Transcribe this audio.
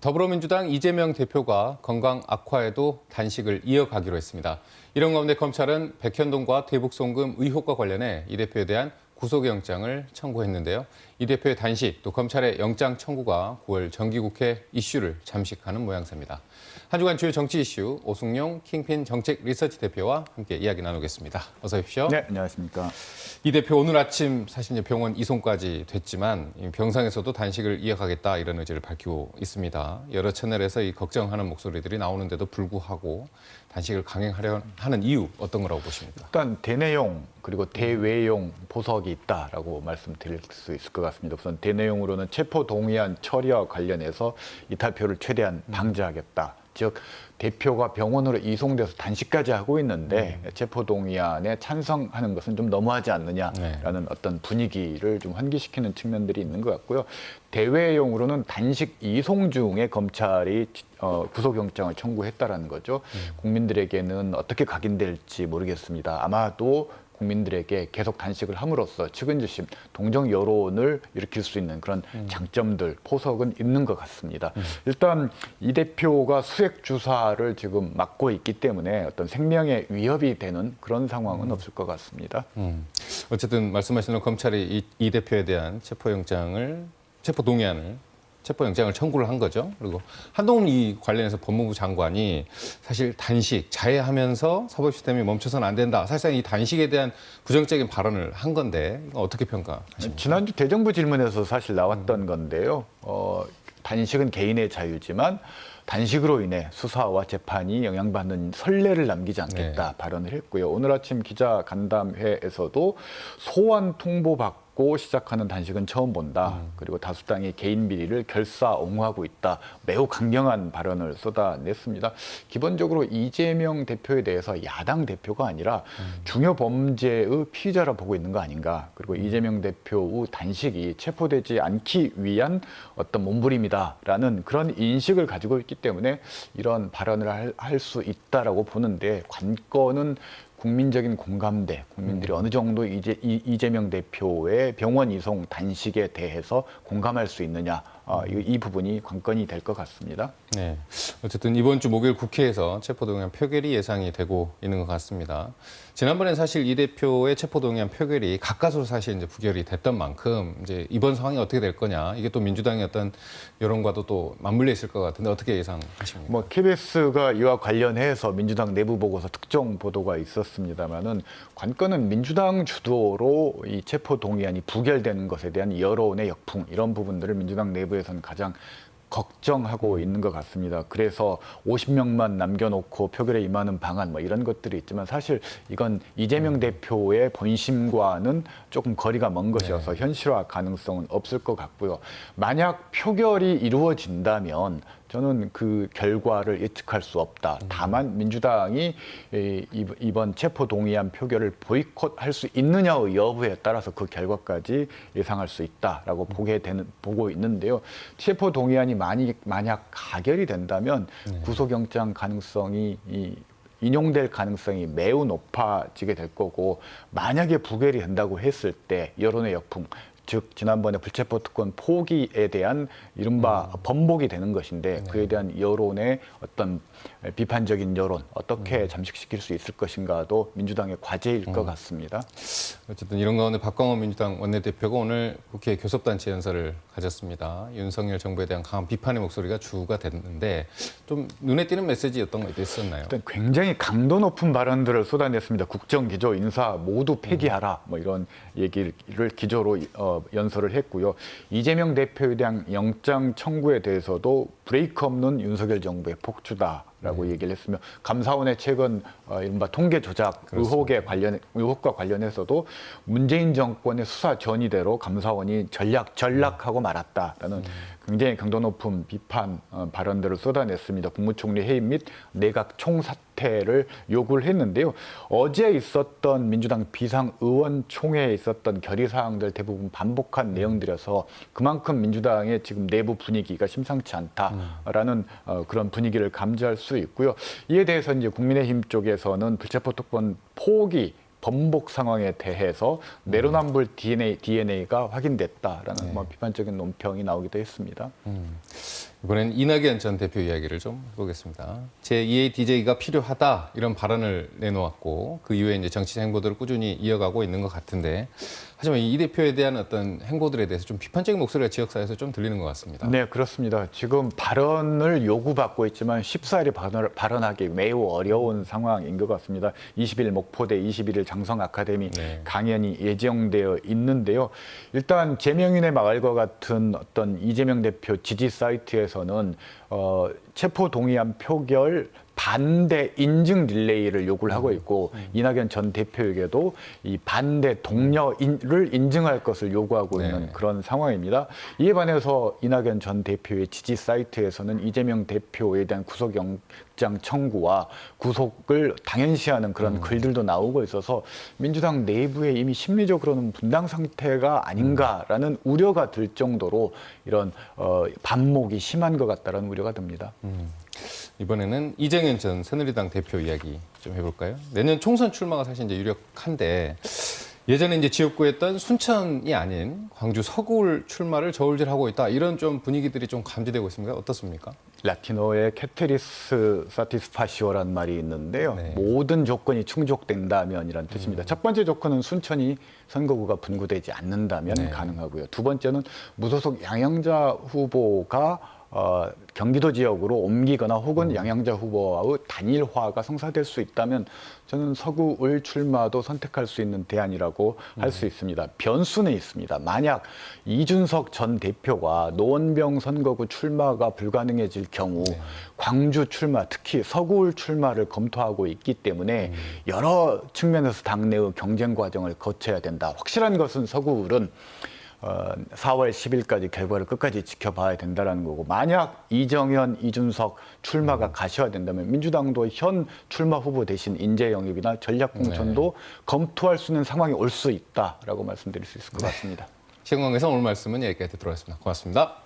더불어민주당 이재명 대표가 건강 악화에도 단식을 이어가기로 했습니다. 이런 가운데 검찰은 백현동과 대북송금 의혹과 관련해 이 대표에 대한 구속영장을 청구했는데요. 이 대표의 단식, 또 검찰의 영장 청구가 9월 정기국회 이슈를 잠식하는 모양새입니다. 한 주간 주요 정치 이슈, 오승용 킹핀 정책 리서치 대표와 함께 이야기 나누겠습니다. 어서 오십시오. 네, 안녕하십니까. 이 대표 오늘 아침 사실 병원 이송까지 됐지만 병상에서도 단식을 이어가겠다 이런 의지를 밝히고 있습니다. 여러 채널에서 이 걱정하는 목소리들이 나오는데도 불구하고 단식을 강행하려 하는 이유 어떤 거라고 보십니까? 일단 대내용 그리고 대외용 보석이 있다라고 말씀드릴 수 있을 것 같습니다. 우선 대내용으로는 체포동의안 처리와 관련해서 이탈표를 최대한 방지하겠다. 즉 대표가 병원으로 이송돼서 단식까지 하고 있는데 체포동의안에 찬성하는 것은 좀 너무하지 않느냐라는 어떤 분위기를 좀 환기시키는 측면들이 있는 것 같고요. 대외용으로는 단식 이송 중에 검찰이 구속영장을 청구했다라는 거죠. 국민들에게는 어떻게 각인될지 모르겠습니다. 아마도 국민들에게 계속 단식을 함으로써 측은지심, 동정 여론을 일으킬 수 있는 그런 장점들, 포석은 있는 것 같습니다. 일단 이 대표가 수액 주사를 지금 맞고 있기 때문에 어떤 생명에 위협이 되는 그런 상황은 없을 것 같습니다. 어쨌든 말씀하신 검찰이 이 대표에 대한 체포영장을 청구를 한 거죠. 그리고 한동훈 이 관련해서 법무부 장관이 사실 단식, 자해하면서 사법 시스템이 멈춰서는 안 된다. 사실상 이 단식에 대한 부정적인 발언을 한 건데 이거 어떻게 평가하십니까? 지난주 대정부 질문에서 사실 나왔던 건데요. 단식은 개인의 자유지만 단식으로 인해 수사와 재판이 영향받는 선례를 남기지 않겠다 발언을 했고요. 오늘 아침 기자간담회에서도 소환 통보받고 시작하는 단식은 처음 본다. 그리고 다수당이 개인 비리를 결사옹호하고 있다. 매우 강경한 발언을 쏟아냈습니다. 기본적으로 이재명 대표에 대해서 야당 대표가 아니라 중요 범죄의 피의자라 보고 있는 거 아닌가. 그리고 이재명 대표의 단식이 체포되지 않기 위한 어떤 몸부림이다라는 그런 인식을 가지고 있기 때문에 이런 발언을 할 수 있다라고 보는데 관건은 국민적인 공감대, 국민들이 어느 정도 이재명 대표의 병원 이송 단식에 대해서 공감할 수 있느냐, 이 부분이 관건이 될 것 같습니다. 네, 어쨌든 이번 주 목요일 국회에서 체포동의안 표결이 예상이 되고 있는 것 같습니다. 지난번엔 사실 이 대표의 체포동의안 표결이 가까스로 사실 이제 부결이 됐던 만큼 이제 이번 상황이 어떻게 될 거냐, 이게 또 민주당의 어떤 여론과도 또 맞물려 있을 것 같은데 어떻게 예상하십니까? KBS가 이와 관련해서 민주당 내부 보고서 특정 보도가 있었습니다만은 관건은 민주당 주도로 이 체포동의안이 부결되는 것에 대한 여론의 역풍 이런 부분들을 민주당 내부에서는 가장 걱정하고 있는 것 같습니다. 그래서 50명만 남겨놓고 표결에 임하는 방안 이런 것들이 있지만 사실 이건 이재명 대표의 본심과는 조금 거리가 먼 것이어서 현실화 가능성은 없을 것 같고요. 만약 표결이 이루어진다면 저는 그 결과를 예측할 수 없다. 다만 민주당이 이번 체포동의안 표결을 보이콧할 수 있느냐의 여부에 따라서 그 결과까지 예상할 수 있다라고 보고 있는데요. 체포동의안이 만약 가결이 된다면 구속영장 가능성이 인용될 가능성이 매우 높아지게 될 거고 만약에 부결이 된다고 했을 때 여론의 역풍 즉 지난번에 불체포 특권 포기에 대한 이른바 번복이 되는 것인데 그에 대한 여론의 어떤 비판적인 여론 어떻게 잠식시킬 수 있을 것인가도 민주당의 과제일 것 같습니다. 어쨌든 이런 가운데 박광원 민주당 원내대표가 오늘 국회 교섭단체 연설을 가졌습니다. 윤석열 정부에 대한 강한 비판의 목소리가 주가 됐는데 좀 눈에 띄는 메시지 어떤 거 있었나요? 일단 굉장히 강도 높은 발언들을 쏟아냈습니다. 국정, 기조, 인사 모두 폐기하라 이런 얘기를 기조로 연설을 했고요. 이재명 대표에 대한 영장 청구에 대해서도 브레이크 없는 윤석열 정부의 폭주다라고 얘기를 했으며 감사원의 최근 이른바 통계 조작 의혹과 관련해서도 문재인 정권의 수사 전이대로 감사원이 전락하고 말았다라는 굉장히 강도 높은 비판 발언들을 쏟아냈습니다. 국무총리 해임 및 내각 총사퇴를 요구를 했는데요. 어제 있었던 민주당 비상의원총회에 있었던 결의사항들 대부분 반복한 내용들이어서 그만큼 민주당의 지금 내부 분위기가 심상치 않다라는 그런 분위기를 감지할 수 있고요. 이에 대해서 이제 국민의힘 쪽에서는 불체포 특권 포기 번복 상황에 대해서 내로남불 DNA가 확인됐다라는 비판적인 논평이 나오기도 했습니다. 이번엔 이낙연 전 대표 이야기를 좀 해보겠습니다. 제2의 DJ가 필요하다 이런 발언을 내놓았고 그 이후에 이제 정치 행보들을 꾸준히 이어가고 있는 것 같은데 하지만 이 대표에 대한 어떤 행보들에 대해서 좀 비판적인 목소리가 지역사회에서 좀 들리는 것 같습니다. 네, 그렇습니다. 지금 발언을 요구받고 있지만 쉽사리 발언하기 매우 어려운 상황인 것 같습니다. 20일 목포대, 21일 장성 아카데미 네. 강연이 예정되어 있는데요. 일단 제명인의 마을과 같은 어떤 이재명 대표 지지 사이트에서는 체포 동의안 표결 반대 인증 릴레이를 요구를 하고 있고 이낙연 전 대표에게도 이 반대 동료를 인증할 것을 요구하고 있는 네. 그런 상황입니다. 이에 반해서 이낙연 전 대표의 지지 사이트에서는 이재명 대표에 대한 구속영장 청구와 구속을 당연시하는 그런 글들도 나오고 있어서 민주당 내부에 이미 심리적으로는 분당 상태가 아닌가라는 우려가 들 정도로 이런 반목이 심한 것 같다라는 우려가 듭니다. 이번에는 이정현 전 새누리당 대표 이야기 좀 해볼까요? 내년 총선 출마가 사실 이제 유력한데 예전에 이제 지역구였던 순천이 아닌 광주 서구를 출마를 저울질하고 있다 이런 좀 분위기들이 좀 감지되고 있습니다. 어떻습니까? 라틴어에 캐테리스 사티스파시오란 말이 있는데요. 네. 모든 조건이 충족된다면이란 뜻입니다. 첫 번째 조건은 순천이 선거구가 분구되지 않는다면 네. 가능하고요. 두 번째는 무소속 양형자 후보가 경기도 지역으로 옮기거나 혹은 양형자 후보와의 단일화가 성사될 수 있다면 저는 서구을 출마도 선택할 수 있는 대안이라고 할 수 있습니다. 변수는 있습니다. 만약 이준석 전 대표가 노원병 선거구 출마가 불가능해질 경우 광주 출마, 특히 서구을 출마를 검토하고 있기 때문에 여러 측면에서 당내의 경쟁 과정을 거쳐야 된다. 확실한 것은 서구을은 4월 10일까지 결과를 끝까지 지켜봐야 된다는 거고 만약 이정현, 이준석 출마가 가셔야 된다면 민주당도 현 출마 후보 대신 인재 영입이나 전략 공천도 검토할 수 있는 상황이 올 수 있다라고 말씀드릴 수 있을 것 같습니다. 시흥광에서 오늘 말씀은 여기까지 듣도록 하겠습니다. 고맙습니다.